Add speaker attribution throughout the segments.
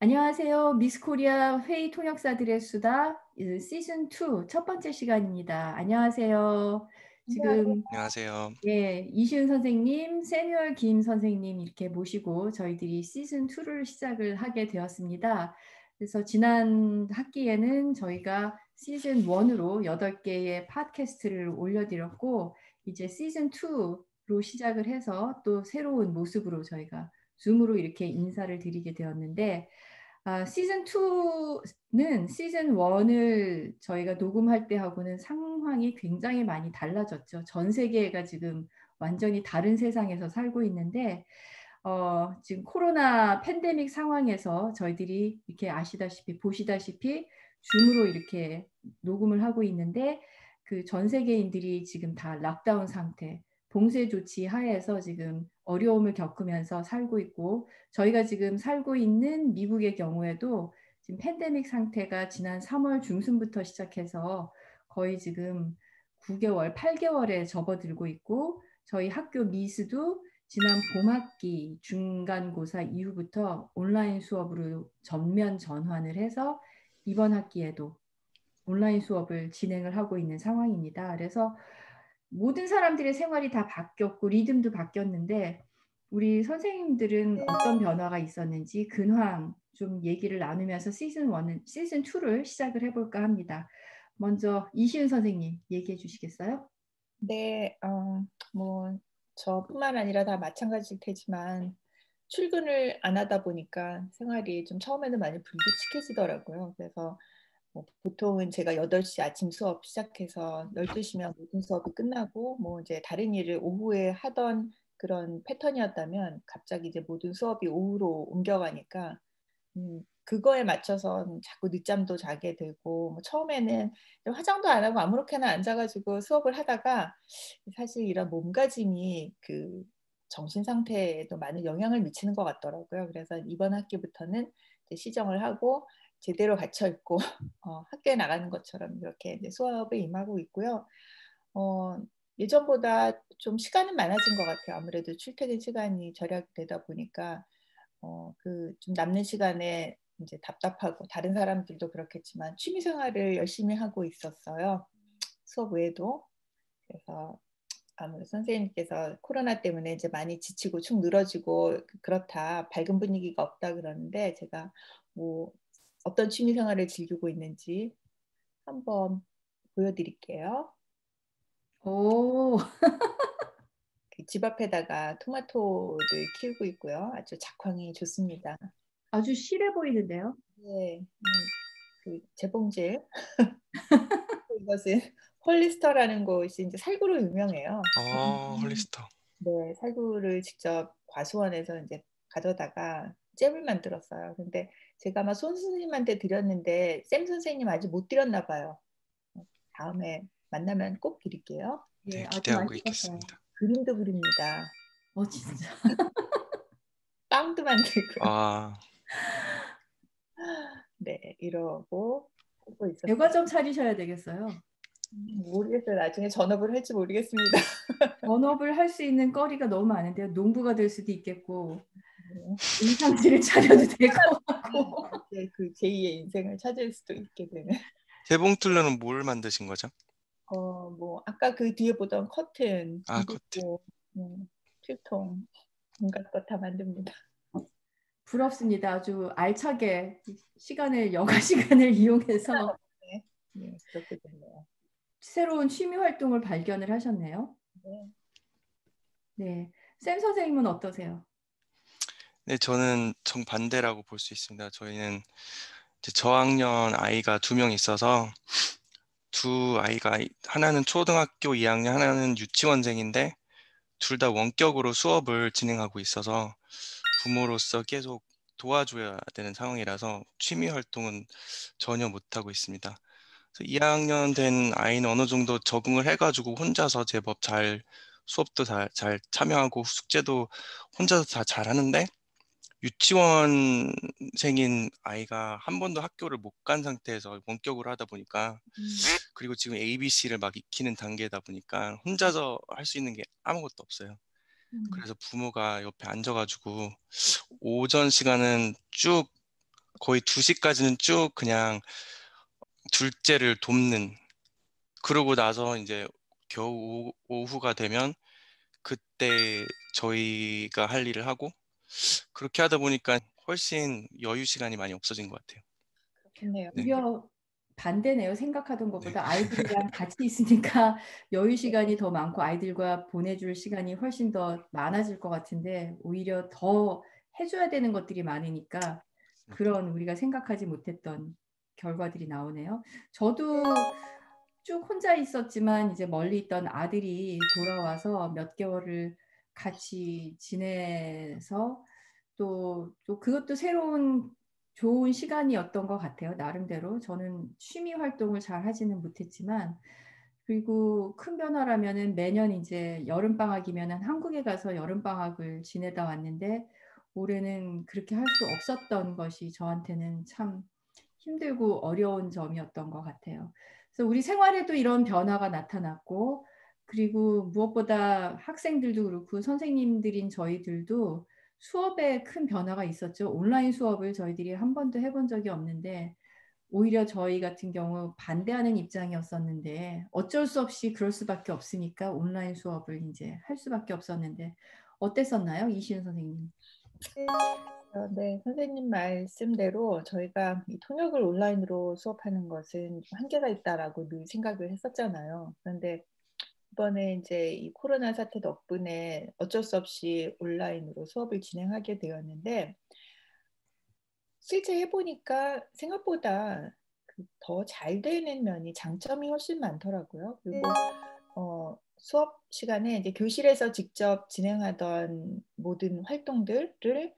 Speaker 1: 안녕하세요. 미스 코리아 회의 통역사들의 수다 시즌 2 첫 번째 시간입니다. 안녕하세요.
Speaker 2: 안녕하세요.
Speaker 1: 지금
Speaker 3: 안녕하세요.
Speaker 1: 이시은 선생님, 세뮤얼 김 선생님 이렇게 모시고 저희들이 시즌 2를 시작을 하게 되었습니다. 그래서 지난 학기에는 저희가 시즌 1으로 8개의 팟캐스트를 올려드렸고 이제 시즌 2로 시작을 해서 또 새로운 모습으로 저희가 줌으로 이렇게 인사를 드리게 되었는데 시즌 2는 시즌 1을 저희가 녹음할 때하고는 상황이 굉장히 많이 달라졌죠. 전 세계가 지금 완전히 다른 세상에서 살고 있는데 지금 코로나 팬데믹 상황에서 저희들이 이렇게 아시다시피 보시다시피 줌으로 이렇게 녹음을 하고 있는데 그 전 세계인들이 지금 다 락다운 상태, 봉쇄 조치 하에서 지금 어려움을 겪으면서 살고 있고 저희가 지금 살고 있는 미국의 경우에도 지금 팬데믹 상태가 지난 3월 중순부터 시작해서 거의 지금 9개월, 8개월에 접어들고 있고 저희 학교 미스도 지난 봄학기 중간고사 이후부터 온라인 수업으로 전면 전환을 해서 이번 학기에도 온라인 수업을 진행을 하고 있는 상황입니다. 그래서 모든 사람들의 생활이 다 바뀌었고 리듬도 바뀌었는데 우리 선생님들은 어떤 변화가 있었는지 근황 좀 얘기를 나누면서 시즌 2를 시작을 해볼까 합니다. 먼저 이시은 선생님 얘기해 주시겠어요?
Speaker 2: 네, 뭐 저뿐만 아니라 다 마찬가지일 테지만 출근을 안 하다 보니까 생활이 좀 처음에는 많이 불규칙해지더라고요. 그래서 보통은 제가 8시 아침 수업 시작해서 12시면 모든 수업이 끝나고 뭐 이제 다른 일을 오후에 하던 그런 패턴이었다면 갑자기 이제 모든 수업이 오후로 옮겨가니까 그거에 맞춰서 자꾸 늦잠도 자게 되고 뭐 처음에는 화장도 안 하고 아무렇게나 앉아가지고 수업을 하다가 사실 이런 몸가짐이 그 정신 상태에도 많은 영향을 미치는 것 같더라고요. 그래서 이번 학기부터는 이제 시정을 하고 제대로 갇혀 있고 학교에 나가는 것처럼 이렇게 이제 수업에 임하고 있고요. 예전보다 좀 시간은 많아진 것 같아요. 아무래도 출퇴근 시간이 절약되다 보니까 그 좀 남는 시간에 이제 답답하고 다른 사람들도 그렇겠지만 취미 생활을 열심히 하고 있었어요. 수업 외에도. 그래서 아무래도 선생님께서 코로나 때문에 이제 많이 지치고 축 늘어지고 그렇다, 밝은 분위기가 없다 그러는데 제가 뭐 어떤 취미 생활을 즐기고 있는지 한번 보여드릴게요.
Speaker 1: 오,
Speaker 2: 집 앞에다가 토마토를 키우고 있고요. 아주 작황이 좋습니다.
Speaker 1: 아주 실해 보이는데요.
Speaker 2: 네, 그 재봉질. 이것은 홀리스터라는 곳이 이제 살구로 유명해요.
Speaker 3: 홀리스터.
Speaker 2: 네, 살구를 직접 과수원에서 이제 가져다가 잼을 만들었어요. 근데 제가 아마 손 선생님한테 드렸는데 쌤 선생님 아직 못 드렸나 봐요. 다음에 만나면 꼭 드릴게요.
Speaker 1: 예,
Speaker 3: 네,
Speaker 1: 아주
Speaker 3: 기대하고
Speaker 1: 맛있었어요.
Speaker 3: 있겠습니다.
Speaker 2: 그림도 그립니다.
Speaker 1: 진짜.
Speaker 2: 빵도 만들고요.
Speaker 3: 아,
Speaker 2: 네, 이러고 하고 있었어요.
Speaker 1: 대과점 차리셔야 되겠어요.
Speaker 2: 모르겠어요. 나중에 전업을 할지 모르겠습니다.
Speaker 1: 본업을 할 수 있는 거리가 너무 많은데요. 농부가 될 수도 있겠고
Speaker 2: 네.
Speaker 1: 의상실을 차려도 될 것 같고.
Speaker 2: 이제 그 제2의 인생을 찾을 수도 있게 되는.
Speaker 3: 재봉틀로는 뭘 만드신 거죠?
Speaker 2: 뭐 아까 그 뒤에 보던 커튼,
Speaker 3: 커튼.
Speaker 2: 비디오, 필통 온갖 것 다 만듭니다.
Speaker 1: 부럽습니다. 아주 알차게 시간을 여가 시간을 이용해서
Speaker 2: 네, 네, 그렇게 됐네요.
Speaker 1: 새로운 취미 활동을 발견을 하셨네요.
Speaker 2: 네.
Speaker 1: 네, 샘 선생님은 어떠세요?
Speaker 3: 네, 저는 정반대라고 볼 수 있습니다. 저희는 이제 저학년 아이가 2명 있어서 두 아이가 하나는 초등학교 2학년, 하나는 유치원생인데 둘 다 원격으로 수업을 진행하고 있어서 부모로서 계속 도와줘야 되는 상황이라서 취미 활동은 전혀 못하고 있습니다. 2학년 된 아이는 어느 정도 적응을 해가지고 혼자서 제법 잘 수업도 잘 참여하고 숙제도 혼자서 다 잘하는데 유치원생인 아이가 한 번도 학교를 못 간 상태에서 원격으로 하다 보니까 그리고 지금 ABC를 막 익히는 단계다 보니까 혼자서 할 수 있는 게 아무것도 없어요. 그래서 부모가 옆에 앉아가지고 오전 시간은 쭉 거의 2시까지는 쭉 그냥 둘째를 돕는, 그러고 나서 이제 겨우 오후가 되면 그때 저희가 할 일을 하고, 그렇게 하다 보니까 훨씬 여유 시간이 많이 없어진 것 같아요.
Speaker 2: 그렇겠네요.
Speaker 3: 네.
Speaker 1: 오히려 반대네요. 생각하던
Speaker 3: 네.
Speaker 1: 것보다 아이들이랑 같이 있으니까 여유 시간이 더 많고 아이들과 보내줄 시간이 훨씬 더 많아질 것 같은데 오히려 더 해줘야 되는 것들이 많으니까 그런 우리가 생각하지 못했던 결과들이 나오네요. 저도 쭉 혼자 있었지만 이제 멀리 있던 아들이 돌아와서 몇 개월을 같이 지내서 또 그것도 새로운 좋은 시간이었던 것 같아요. 나름대로. 저는 취미 활동을 잘 하지는 못했지만, 그리고 큰 변화라면은 매년 이제 여름방학이면은 한국에 가서 여름방학을 지내다 왔는데, 올해는 그렇게 할 수 없었던 것이 저한테는 참 힘들고 어려운 점이었던 것 같아요. 그래서 우리 생활에도 이런 변화가 나타났고, 그리고 무엇보다 학생들도 그렇고 선생님들인 저희들도 수업에 큰 변화가 있었죠. 온라인 수업을 저희들이 한 번도 해본 적이 없는데 오히려 저희 같은 경우 반대하는 입장이었었는데 어쩔 수 없이 그럴 수밖에 없으니까 온라인 수업을 이제 할 수밖에 없었는데 어땠었나요? 이시은 선생님?
Speaker 2: 네, 선생님 말씀대로 저희가 이 통역을 온라인으로 수업하는 것은 좀 한계가 있다라고 늘 생각을 했었잖아요. 그런데 이번에 이제 이 코로나 사태 덕분에 어쩔 수 없이 온라인으로 수업을 진행하게 되었는데 실제 해보니까 생각보다 더 잘 되는 면이 장점이 훨씬 많더라고요. 그리고 수업 시간에 이제 교실에서 직접 진행하던 모든 활동들을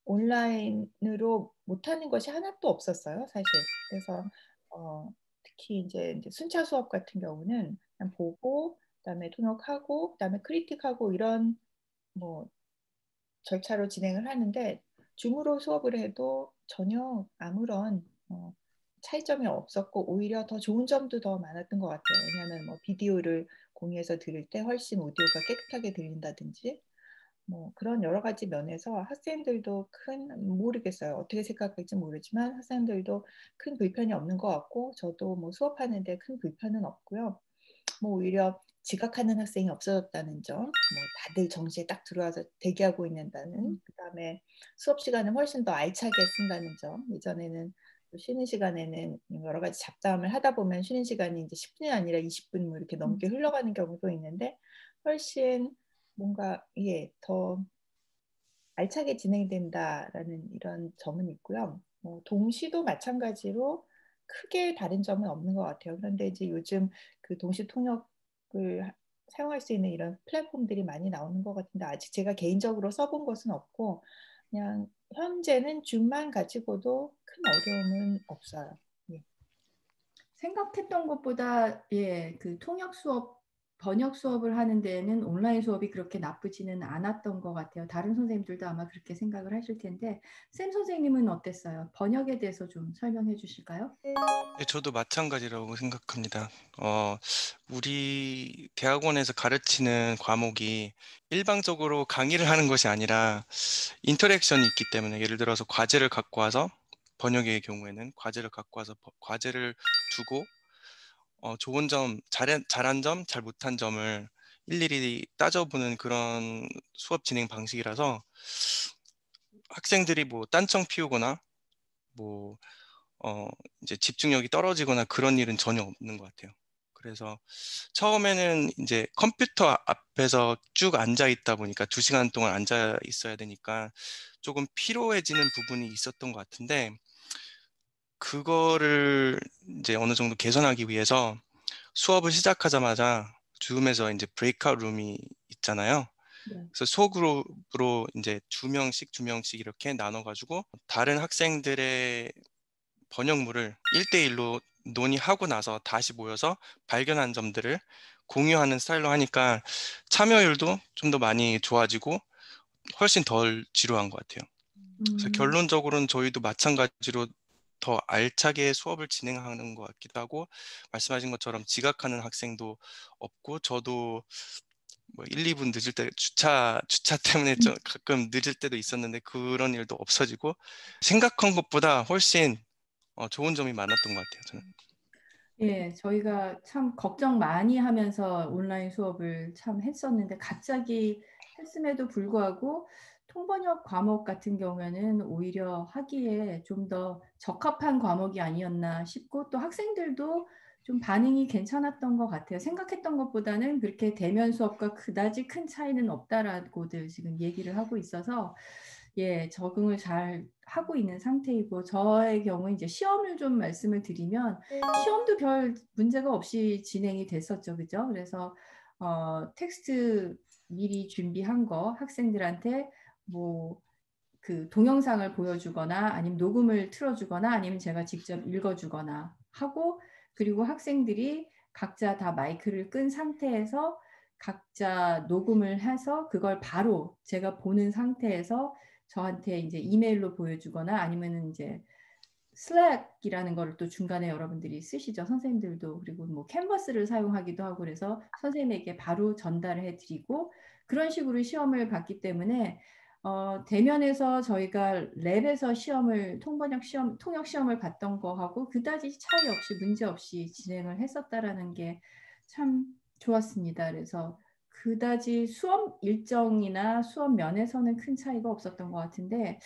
Speaker 2: 온라인으로 못하는 것이 하나도 없었어요, 사실. 그래서 특히 이제 순차 수업 같은 경우는 그냥 보고, 그다음에 통역하고, 그다음에 크리틱하고 이런 뭐 절차로 진행을 하는데 줌으로 수업을 해도 전혀 아무런 차이점이 없었고 오히려 더 좋은 점도 더 많았던 것 같아요. 왜냐하면 뭐 비디오를 공유해서 들을 때 훨씬 오디오가 깨끗하게 들린다든지 뭐 그런 여러 가지 면에서 학생들도 모르겠어요. 어떻게 생각할지 모르지만 학생들도 큰 불편이 없는 것 같고 저도 뭐 수업하는데 큰 불편은 없고요. 뭐 오히려 지각하는 학생이 없어졌다는 점, 뭐 다들 정시에 딱 들어와서 대기하고 있는다는, 그다음에 수업 시간을 훨씬 더 알차게 쓴다는 점. 예전에는 쉬는 시간에는 여러 가지 잡담을 하다 보면 쉬는 시간이 이제 10분이 아니라 20분 뭐 이렇게 넘게 흘러가는 경우도 있는데 훨씬 뭔가 더 알차게 진행된다라는 이런 점은 있고요. 동시도 마찬가지로 크게 다른 점은 없는 것 같아요. 그런데 이제 요즘 그 동시 통역을 사용할 수 있는 이런 플랫폼들이 많이 나오는 것 같은데 아직 제가 개인적으로 써본 것은 없고 그냥 현재는 줌만 가지고도 큰 어려움은 없어요. 예.
Speaker 1: 생각했던 것보다 그 통역 수업, 번역 수업을 하는 데에는 온라인 수업이 그렇게 나쁘지는 않았던 것 같아요. 다른 선생님들도 아마 그렇게 생각을 하실 텐데 쌤 선생님은 어땠어요? 번역에 대해서 좀 설명해 주실까요?
Speaker 3: 네, 저도 마찬가지라고 생각합니다. 우리 대학원에서 가르치는 과목이 일방적으로 강의를 하는 것이 아니라 인터랙션이 있기 때문에, 예를 들어서 과제를 갖고 와서, 번역의 경우에는 과제를 갖고 와서 과제를 두고 좋은 점, 잘한 점, 잘 못한 점을 일일이 따져보는 그런 수업 진행 방식이라서 학생들이 뭐 딴청 피우거나 뭐 어, 이제 집중력이 떨어지거나 그런 일은 전혀 없는 것 같아요. 그래서 처음에는 이제 컴퓨터 앞에서 쭉 앉아 있다 보니까 2시간 동안 앉아 있어야 되니까 조금 피로해지는 부분이 있었던 것 같은데, 그거를 이제 어느 정도 개선하기 위해서 수업을 시작하자마자 줌에서 이제 브레이크아웃 룸이 있잖아요.
Speaker 1: 네.
Speaker 3: 그래서 소그룹으로 이제 두 명씩 이렇게 나눠가지고 다른 학생들의 번역물을 1대1로 논의하고 나서 다시 모여서 발견한 점들을 공유하는 스타일로 하니까 참여율도 좀 더 많이 좋아지고 훨씬 덜 지루한 것 같아요. 그래서
Speaker 1: 음,
Speaker 3: 결론적으로는 저희도 마찬가지로 더 알차게 수업을 진행하는 것 같기도 하고, 말씀하신 것처럼 지각하는 학생도 없고, 저도 뭐 1, 2분 늦을 때 주차 때문에 좀 가끔 늦을 때도 있었는데 그런 일도 없어지고 생각한 것보다 훨씬 좋은 점이 많았던 것 같아요. 저는.
Speaker 1: 예, 저희가 참 걱정 많이 하면서 온라인 수업을 참 했었는데 갑자기 했음에도 불구하고 통번역 과목 같은 경우에는 오히려 하기에 좀 더 적합한 과목이 아니었나 싶고 또 학생들도 좀 반응이 괜찮았던 것 같아요. 생각했던 것보다는 그렇게 대면 수업과 그다지 큰 차이는 없다라고들 지금 얘기를 하고 있어서 예, 적응을 잘 하고 있는 상태이고 저의 경우 이제 시험을 좀 말씀을 드리면 시험도 별 문제가 없이 진행이 됐었죠. 그죠? 그래서 텍스트 미리 준비한 거 학생들한테 뭐 그 동영상을 보여주거나 아니면 녹음을 틀어주거나 아니면 제가 직접 읽어주거나 하고 그리고 학생들이 각자 다 마이크를 끈 상태에서 각자 녹음을 해서 그걸 바로 제가 보는 상태에서 저한테 이제 이메일로 보여주거나 아니면은 이제 슬랙이라는 거를 또 중간에 여러분들이 쓰시죠. 선생님들도 그리고 뭐 캔버스를 사용하기도 하고 그래서 선생님에게 바로 전달을 해드리고 그런 식으로 시험을 봤기 때문에 대면에서 저희가 랩에서 시험을 통번역 시험, 통역 시험을 봤던 거하고 그다지 차이 없이 문제 없이 진행을 했었다라는 게 참 좋았습니다. 그래서 그다지 수업 일정이나 수업 면에서는 큰 차이가 없었던 것 같은데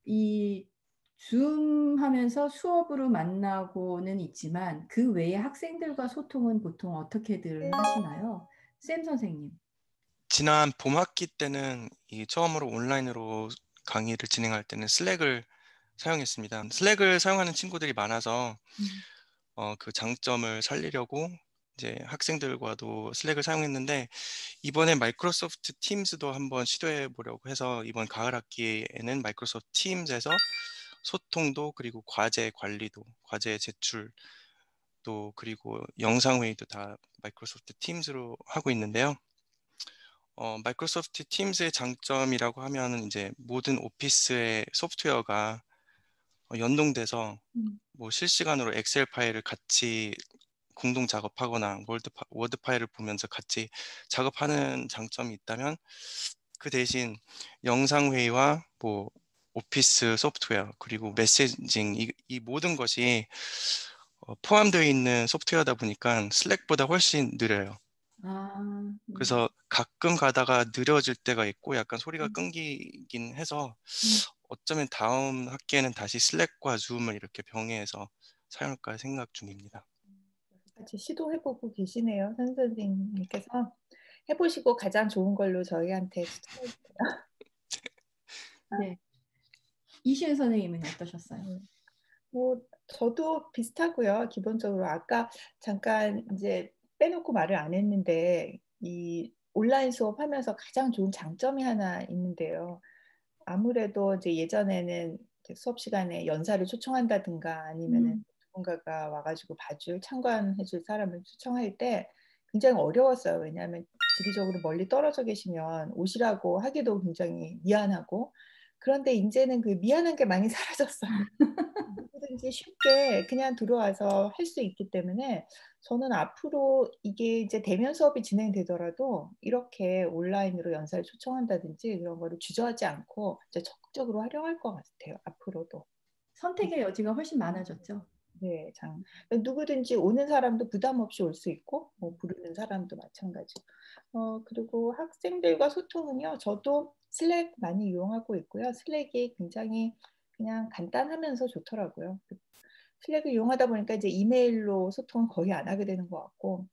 Speaker 1: 이 줌 하면서 수업으로 만나고는 있지만 그 외에 학생들과 소통은 보통 어떻게들 하시나요? 쌤 선생님.
Speaker 3: 지난 봄 학기 때는 처음으로 온라인으로 강의를 진행할 때는 슬랙을 사용했습니다. 슬랙을 사용하는 친구들이 많아서 그 장점을 살리려고 이제 학생들과도 슬랙을 사용했는데 이번에 마이크로소프트 팀즈도 한번 시도해 보려고 해서 이번 가을 학기에는 마이크로소프트 팀즈에서 소통도 그리고 과제 관리도, 과제 제출도 그리고 영상 회의도 다 마이크로소프트 팀즈로 하고 있는데요. 마이크로소프트 팀즈의 장점이라고 하면 이제 모든 오피스의 소프트웨어가 연동돼서 뭐 실시간으로 엑셀 파일을 같이 공동 작업하거나 워드 파일을 보면서 같이 작업하는 장점이 있다면 그 대신 영상 회의와 뭐 오피스 소프트웨어 그리고 메시징 이 모든 것이 포함되어 있는 소프트웨어다 보니까 슬랙보다 훨씬 느려요. 그래서 가끔 가다가 느려질 때가 있고 약간 소리가 끊기긴 해서 어쩌면 다음 학기에는 다시 슬랙과 줌을 이렇게 병행해서 사용할까 생각 중입니다.
Speaker 2: 같이 시도해보고 계시네요. 선생님께서 해보시고 가장 좋은 걸로 저희한테 추천해주세요.
Speaker 1: 네. 이시은 선생님은 어떠셨어요?
Speaker 2: 뭐 저도 비슷하고요. 기본적으로 아까 잠깐 이제 빼놓고 말을 안 했는데 이 온라인 수업하면서 가장 좋은 장점이 하나 있는데요. 아무래도 이제 예전에는 수업 시간에 연사를 초청한다든가 아니면은 누군가가 와가지고 봐줄 참관해줄 사람을 초청할 때 굉장히 어려웠어요. 왜냐하면 지리적으로 멀리 떨어져 계시면 오시라고 하기도 굉장히 미안하고 그런데 이제는 그 미안한 게 많이 사라졌어요. 누구든지 쉽게 그냥 들어와서 할 수 있기 때문에 저는 앞으로 이게 이제 대면 수업이 진행되더라도 이렇게 온라인으로 연사를 초청한다든지 그런 거를 주저하지 않고 이제 적극적으로 활용할 것 같아요. 앞으로도.
Speaker 1: 선택의 여지가 훨씬 많아졌죠.
Speaker 2: 네, 누구든지 오는 사람도 부담 없이 올 수 있고 뭐 부르는 사람도 마찬가지고. 그리고 학생들과 소통은요. 저도 슬랙 많이 이용하고 있고요. 슬랙이 굉장히 그냥 간단하면서 좋더라고요. 슬랙을 이용하다 보니까 이제 이메일로 소통은 거의 안 하게 되는 것 같고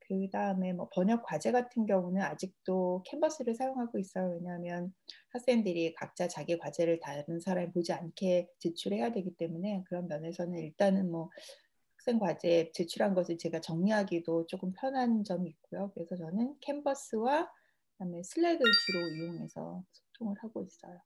Speaker 2: 그 다음에 뭐 번역 과제 같은 경우는 아직도 캔버스를 사용하고 있어요. 왜냐하면 학생들이 각자 자기 과제를 다른 사람이 보지 않게 제출해야 되기 때문에 그런 면에서는 일단은 뭐 학생 과제 제출한 것을 제가 정리하기도 조금 편한 점이 있고요. 그래서 저는 캔버스와 그다음에 슬랙을 주로 이용해서 소통을 하고 있어요.